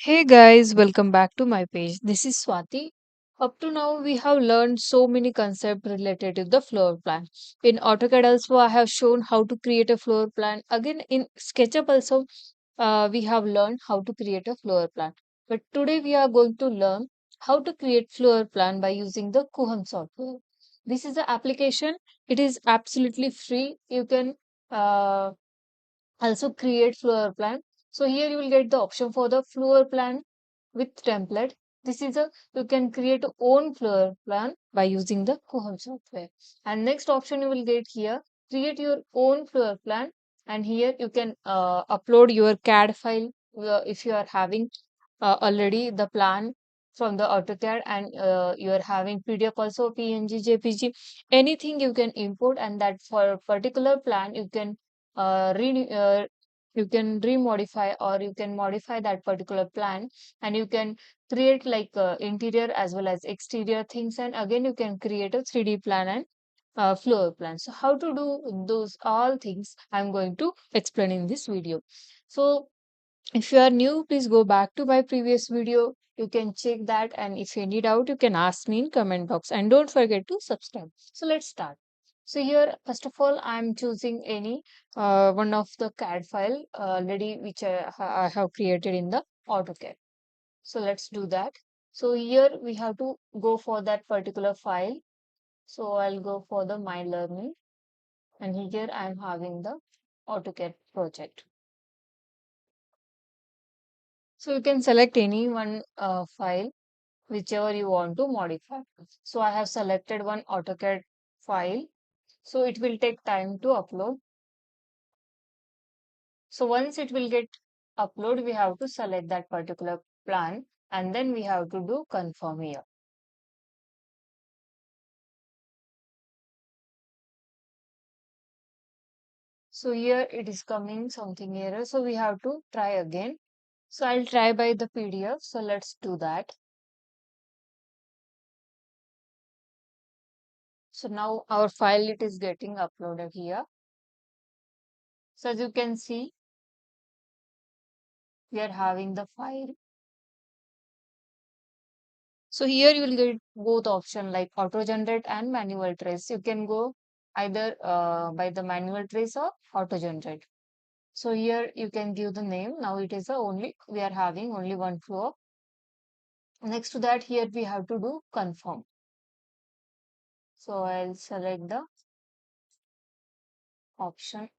Hey guys, welcome back to my page. This is Swati. Up to now, we have learned so many concepts related to the floor plan. In AutoCAD also, I have shown how to create a floor plan. Again, in SketchUp also, we have learned how to create a floor plan. But today we are going to learn how to create floor plan by using the Coohom software. This is the application. It is absolutely free. You can uh, also create floor plan. So here you will get the option for the floor plan with template. This is a you can create your own floor plan by using the Coohom software. And next option you will get here, create your own floor plan. And here you can upload your CAD file if you are having already the plan from the AutoCAD and you are having PDF also PNG, JPG, anything you can import and that for particular plan you can uh, re, uh, you can remodify or you can modify that particular plan and you can create like interior as well as exterior things and again you can create a 3D plan and floor plan. So how to do those all things I'm going to explain in this video. So if you are new, please go back to my previous video. You can check that and if you need doubt, you can ask me in comment box and don't forget to subscribe. So let's start. So here, first of all, I'm choosing any one of the CAD file already which I have created in the AutoCAD. So let's do that. So here we have to go for that particular file. So I'll go for the My Learning and here I'm having the AutoCAD project. So you can select any one file whichever you want to modify. So I have selected one AutoCAD file. So it will take time to upload. So once it will get upload, we have to select that particular plan and then we have to do confirm here. So here it is coming something error. So we have to try again. So I'll try by the PDF. So let's do that. So now our file it is getting uploaded here. So as you can see, we are having the file. So here you will get both option like auto generate and manual trace. You can go either by the manual trace or auto generate. So here you can give the name. Now it is a only we are having only one floor. Next to that here we have to do confirm. So I'll select the option.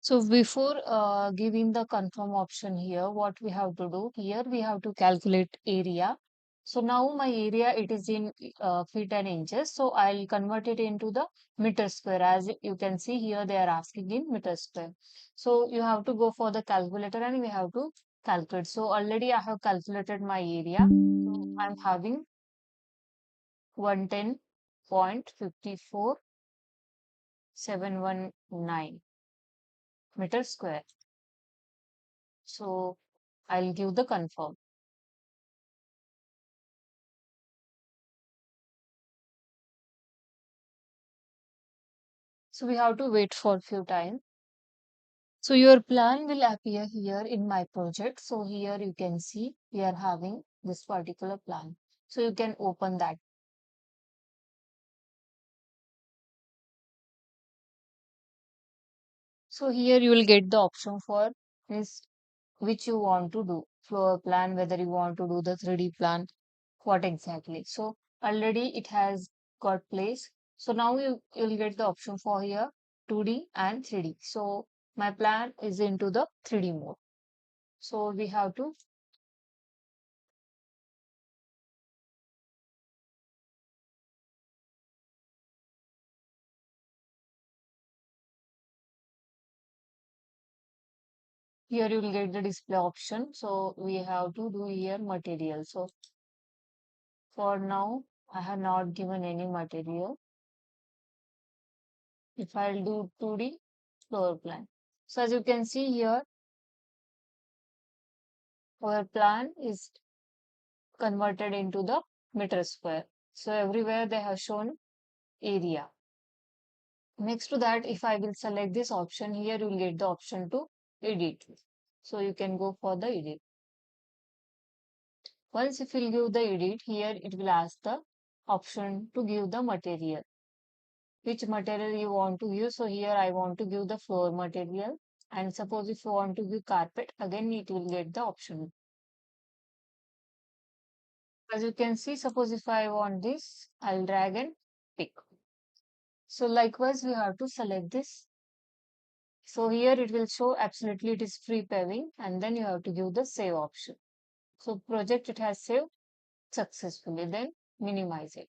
So before giving the confirm option here, what we have to do here, we have to calculate area. So now my area, it is in feet and inches. So I'll convert it into the meter square. As you can see here, they are asking in meter square. So you have to go for the calculator and we have to calculate. So already I have calculated my area. So I'm having 110.54719 meter square. So I'll give the confirm. So we have to wait for a few time. So your plan will appear here in my project. So here you can see we are having this particular plan. So you can open that. So here you will get the option for this which you want to do. Floor plan, whether you want to do the 3D plan, what exactly. So already it has got place. So now you'll get the option for here 2D and 3D. So my plan is into the 3D mode. So we have to here you will get the display option. So we have to do here material. So for now I have not given any material. If I'll do 2D floor plan. So as you can see here, our plan is converted into the meter square. So everywhere they have shown area. Next to that, if I will select this option here, you will get the option to edit. So you can go for the edit. Once if you give the edit, here it will ask the option to give the material. Which material you want to use. So here I want to give the floor material. And suppose if you want to give carpet, again it will get the option. As you can see, suppose if I want this, I'll drag and pick. So likewise, we have to select this. So here it will show absolutely it is free paving and then you have to give the save option. So project it has saved successfully, then minimize it.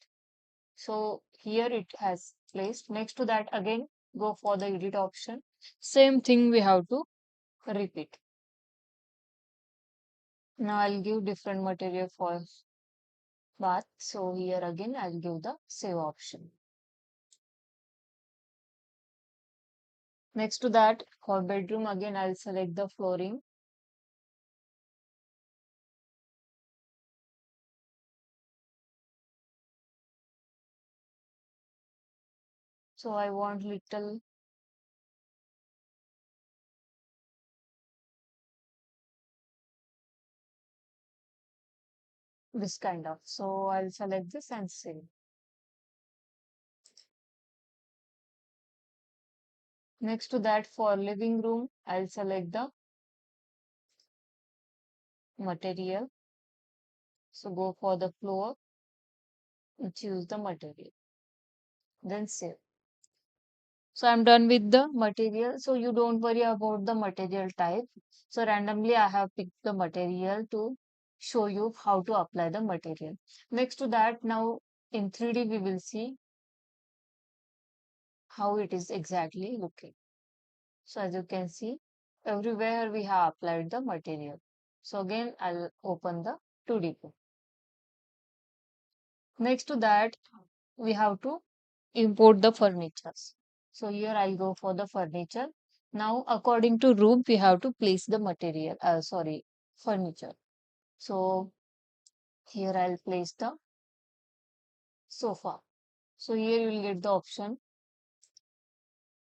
So here it has placed. Next to that again, go for the edit option. Same thing we have to repeat. Now I'll give different material for bath. So here again I'll give the save option. Next to that for bedroom again I'll select the flooring. So I want little this kind of. So I'll select this and save. Next to that for living room I'll select the material. So go for the floor and choose the material. Then save. So I'm done with the material. So you don't worry about the material type. So randomly I have picked the material to show you how to apply the material. Next to that, now in 3D we will see how it is exactly looking. So as you can see, everywhere we have applied the material. So again, I'll open the 2D view. Next to that, we have to import the furnitures. So here I'll go for the furniture. Now, according to room, we have to place the material, furniture. So here I'll place the sofa. So here you will get the option.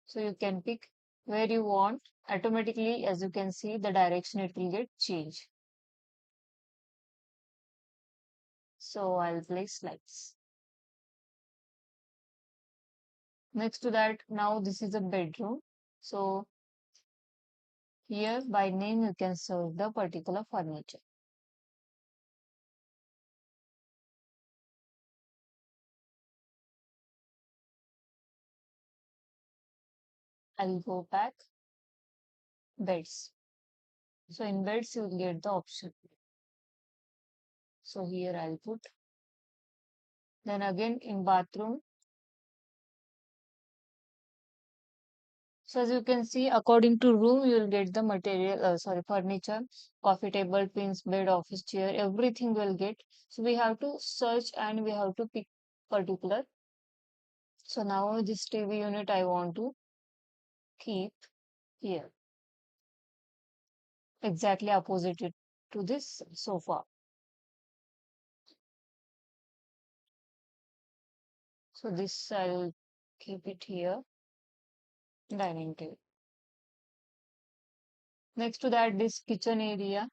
So you can pick where you want. Automatically, as you can see, the direction it will get changed. So I'll place lights. Next to that, now this is a bedroom. So here by name you can search the particular furniture. I'll go back beds. So in beds you will get the option. So here I'll put. Then again in bathroom. So as you can see, according to room, you will get the material, furniture, coffee table, pins, bed, office chair, everything will get. So we have to search and we have to pick particular. So now this TV unit I want to keep here, exactly opposite it to this sofa. So this I'll keep it here, dining table. Next to that, this kitchen area.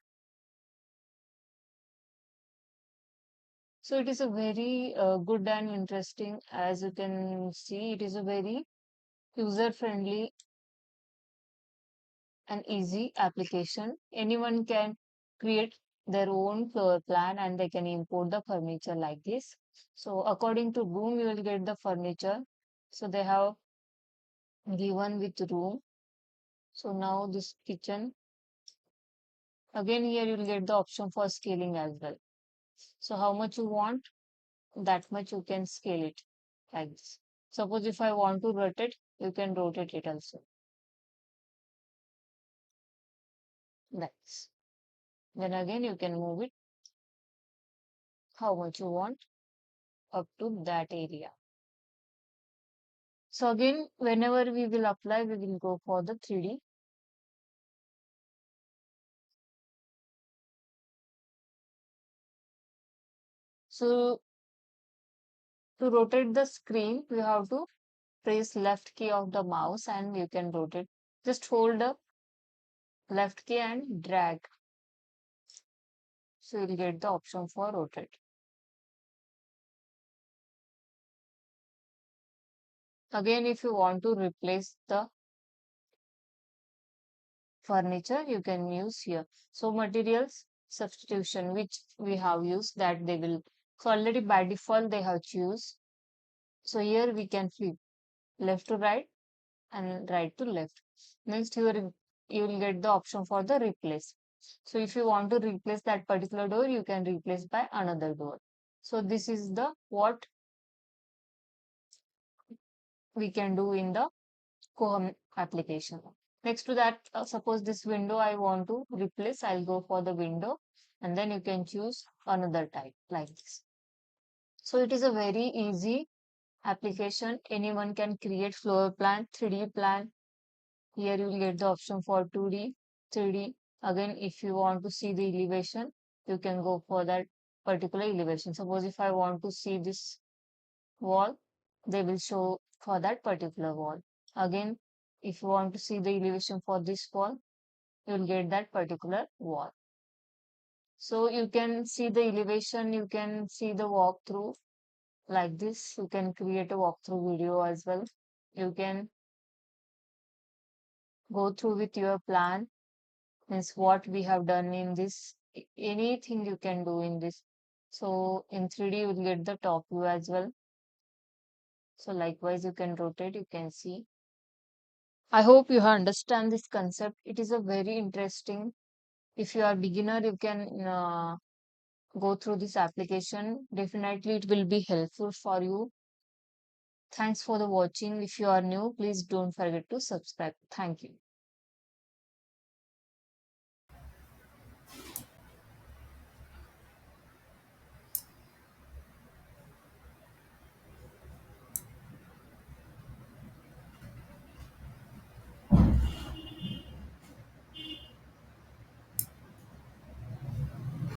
So it is a very good and interesting, as you can see, it is a very user-friendly and easy application. Anyone can create their own floor plan and they can import the furniture like this. So according to room, you will get the furniture. So they have given with room. So now this kitchen, again here you will get the option for scaling as well. So how much you want, that much you can scale it like this. Suppose if I want to rotate, you can rotate it also. That's. Then again you can move it how much you want up to that area. So again, whenever we will apply, we will go for the 3D. So to rotate the screen, we have to press left key of the mouse and you can rotate. Just hold the left key and drag. So you'll get the option for rotate. Again, if you want to replace the furniture, you can use here. So materials substitution, which we have used, that they will, so already by default they have choose. So here we can flip left to right and right to left. Next here you will get the option for the replace. So if you want to replace that particular door, you can replace by another door. So this is the what we can do in the Coohom application. Next to that, suppose this window I want to replace, I'll go for the window and then you can choose another type like this. So it is a very easy application. Anyone can create floor plan, 3D plan. Here you will get the option for 2D, 3D. Again, if you want to see the elevation, you can go for that particular elevation. Suppose if I want to see this wall, they will show for that particular wall. Again, if you want to see the elevation for this wall, you will get that particular wall. So you can see the elevation, you can see the walkthrough like this. You can create a walkthrough video as well. You can go through with your plan, means what we have done in this, anything you can do in this. So in 3D, you will get the top view as well. So likewise, you can rotate, you can see. I hope you understand this concept. It is a very interesting. If you are beginner, you can go through this application. Definitely, it will be helpful for you. Thanks for the watching. If you are new, please don't forget to subscribe. Thank you.